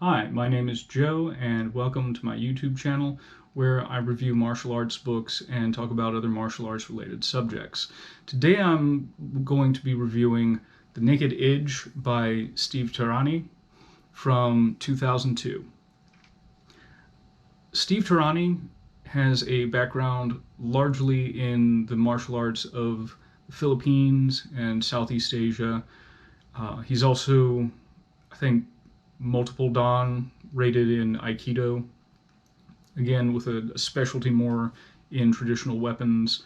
Hi, my name is Joe, and welcome to my YouTube channel where I review martial arts books and talk about other martial arts related subjects. Today I'm going to be reviewing The Naked Edge by Steve Tarani from 2002. Steve Tarani has a background largely in the martial arts of the Philippines and Southeast Asia. He's also, I think, multiple Dan rated in Aikido, again with a specialty more in traditional weapons.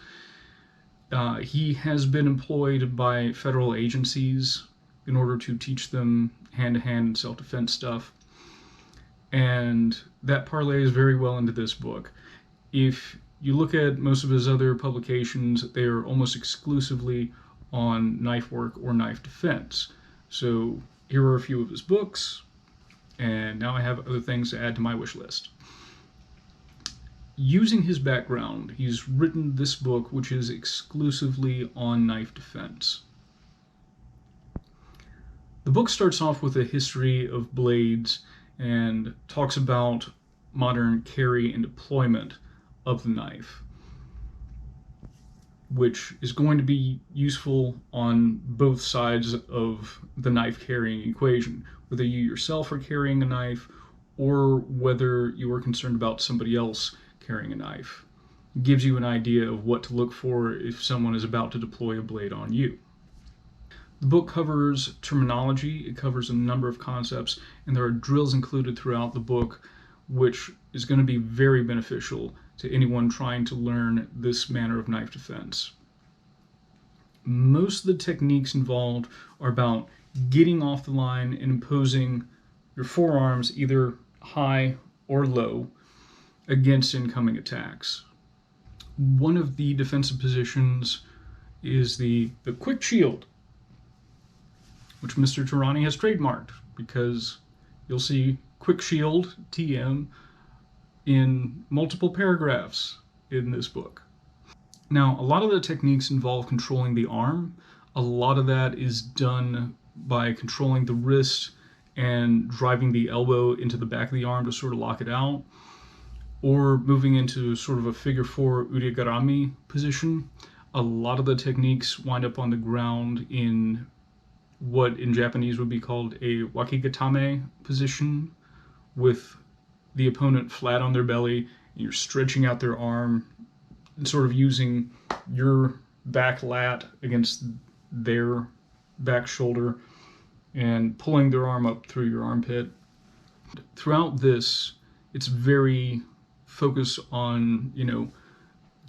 He has been employed by federal agencies in order to teach them hand-to-hand and self-defense stuff, and that parlays very well into this book. If you look at most of his other publications, they are almost exclusively on knife work or knife defense. So here are a few of his books, and now I have other things to add to my wish list. Using his background, he's written this book, which is exclusively on knife defense. The book starts off with a history of blades and talks about modern carry and deployment of the knife, which is going to be useful on both sides of the knife carrying equation, whether you yourself are carrying a knife or whether you are concerned about somebody else carrying a knife. It gives you an idea of what to look for if someone is about to deploy a blade on you. The book covers terminology, it covers a number of concepts, and there are drills included throughout the book, which is going to be very beneficial to anyone trying to learn this manner of knife defense. Most of the techniques involved are about getting off the line and imposing your forearms either high or low against incoming attacks. One of the defensive positions is the quick shield, which Mr. Tarani has trademarked, because you'll see quick shield TM in multiple paragraphs in this book. Now, a lot of the techniques involve controlling the arm. A lot of that is done by controlling the wrist and driving the elbow into the back of the arm to sort of lock it out, or moving into sort of a figure four urigarami position. A lot of the techniques wind up on the ground in what in Japanese would be called a wakigatame position, with the opponent flat on their belly, and you're stretching out their arm and sort of using your back lat against their back shoulder and pulling their arm up through your armpit. Throughout this, it's very focused on,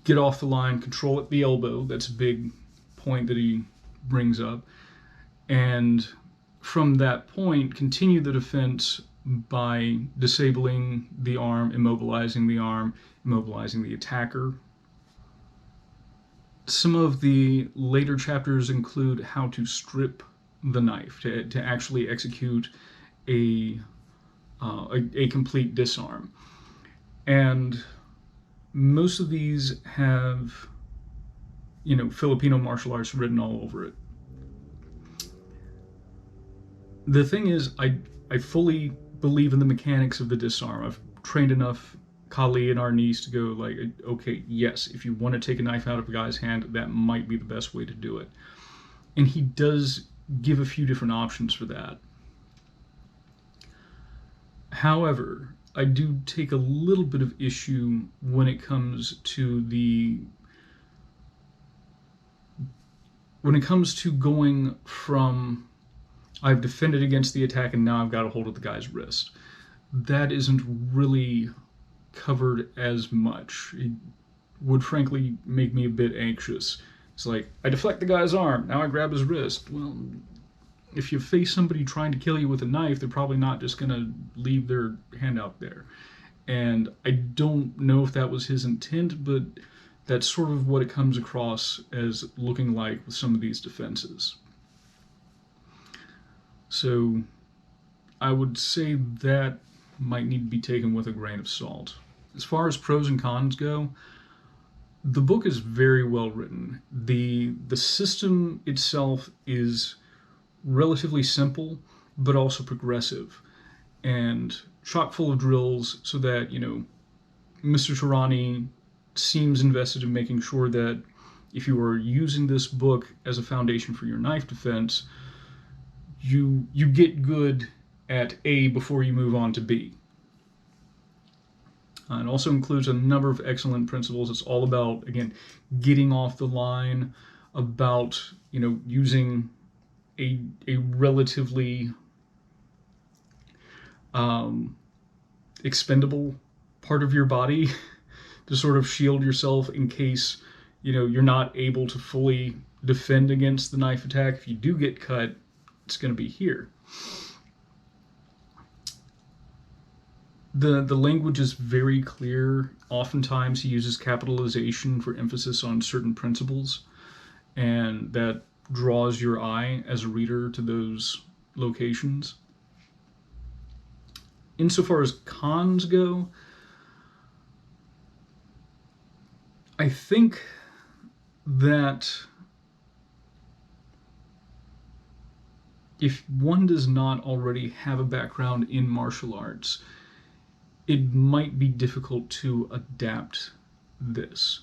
get off the line, control at the elbow. That's a big point that he brings up. And from that point, continue the defense by disabling the arm, immobilizing the attacker. Some of the later chapters include how to strip the knife, to actually execute a complete disarm. And most of these have, Filipino martial arts written all over it. The thing is, I fully believe in the mechanics of the disarm. I've trained enough Kali and Arnis to go like, okay, yes, if you want to take a knife out of a guy's hand, that might be the best way to do it. And he does give a few different options for that. However, I do take a little bit of issue when it comes to going from I've defended against the attack and now I've got a hold of the guy's wrist. That isn't really covered as much. It would frankly make me a bit anxious. It's like, I deflect the guy's arm, now I grab his wrist. Well, if you face somebody trying to kill you with a knife, they're probably not just going to leave their hand out there. And I don't know if that was his intent, but that's sort of what it comes across as looking like with some of these defenses. So I would say that might need to be taken with a grain of salt. As far as pros and cons go, the book is very well written. The system itself is relatively simple, but also progressive. and chock full of drills, so that, Mr. Tarani seems invested in making sure that if you are using this book as a foundation for your knife defense, you get good at A before you move on to B. It also includes a number of excellent principles. It's all about, again, getting off the line, about, using a relatively expendable part of your body to sort of shield yourself in case, you're not able to fully defend against the knife attack. If you do get cut, it's going to be here. The language is very clear. Oftentimes he uses capitalization for emphasis on certain principles, and that draws your eye as a reader to those locations. Insofar as cons go, I think that if one does not already have a background in martial arts, it might be difficult to adapt this.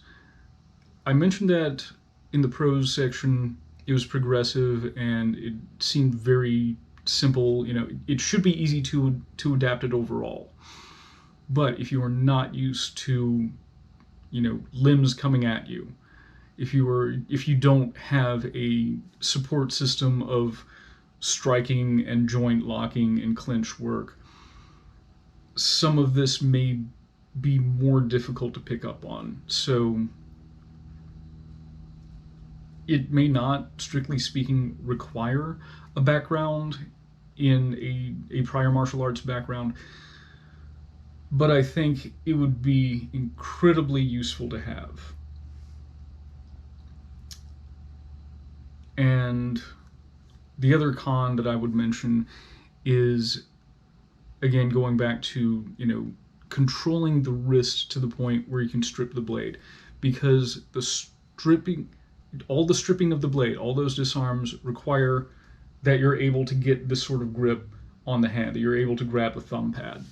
I mentioned that in the prose section it was progressive and it seemed very simple. It should be easy to adapt it overall. But if you are not used to, limbs coming at you, if you don't have a support system of striking and joint locking and clinch work, some of this may be more difficult to pick up on. So it may not, strictly speaking, require a background in a prior martial arts background, but I think it would be incredibly useful to have. And the other con that I would mention is, again, going back to, controlling the wrist to the point where you can strip the blade, because all the stripping of the blade, all those disarms require that you're able to get this sort of grip on the hand, that you're able to grab the thumb pad.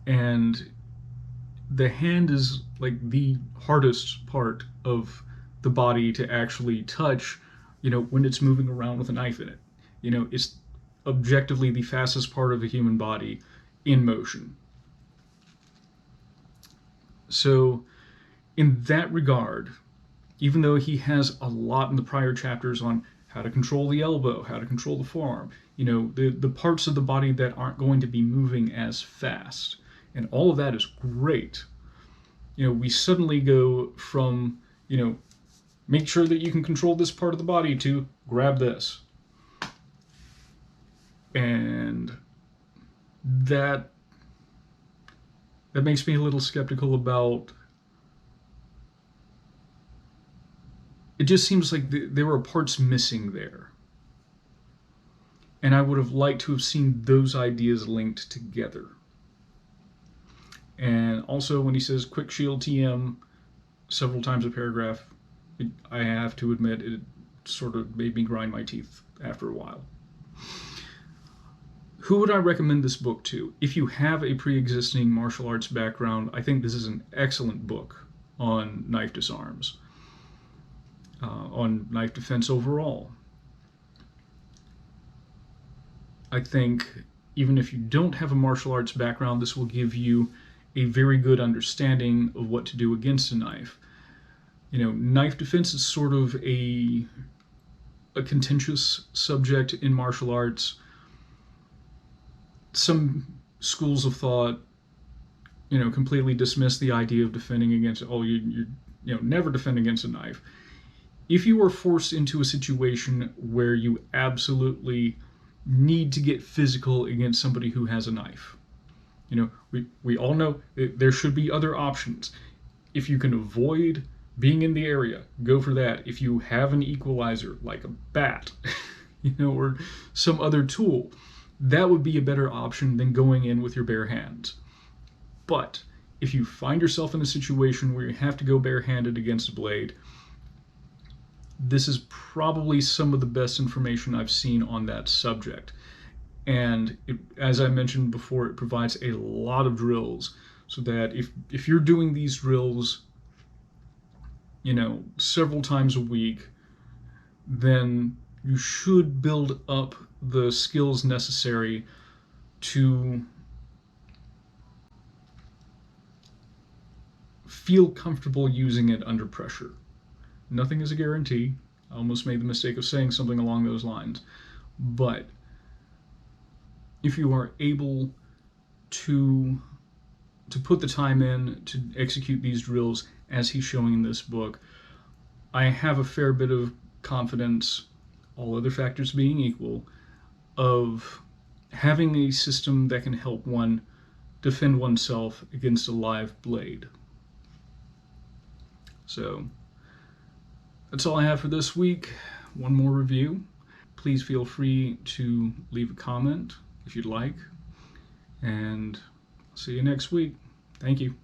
And the hand is like the hardest part of the body to actually touch, when it's moving around with a knife in it. It's objectively the fastest part of the human body in motion. So in that regard, even though he has a lot in the prior chapters on how to control the elbow, how to control the forearm, the parts of the body that aren't going to be moving as fast, and all of that is great. We suddenly go from, make sure that you can control this part of the body, to grab this. And that makes me a little skeptical about. It just seems like there were parts missing there. And I would have liked to have seen those ideas linked together. And also when he says quick shield TM several times a paragraph, I have to admit it sort of made me grind my teeth after a while. Who would I recommend this book to? If you have a pre-existing martial arts background, I think this is an excellent book on knife disarms, on knife defense overall. I think even if you don't have a martial arts background, this will give you a very good understanding of what to do against a knife. Knife defense is sort of a contentious subject in martial arts. Some schools of thought, completely dismiss the idea of defending against, you never defend against a knife. If you are forced into a situation where you absolutely need to get physical against somebody who has a knife, we all know there should be other options. If you can avoid being in the area, go for that. If you have an equalizer like a bat, or some other tool, that would be a better option than going in with your bare hands. But if you find yourself in a situation where you have to go barehanded against a blade, this is probably some of the best information I've seen on that subject. And as I mentioned before, it provides a lot of drills, so that if you're doing these drills, several times a week, then you should build up the skills necessary to feel comfortable using it under pressure. Nothing is a guarantee. I almost made the mistake of saying something along those lines. But if you are able to put the time in to execute these drills as he's showing in this book, I have a fair bit of confidence, all other factors being equal, of having a system that can help one defend oneself against a live blade. So that's all I have for this week. One more review. Please feel free to leave a comment if you'd like, and I'll see you next week. Thank you.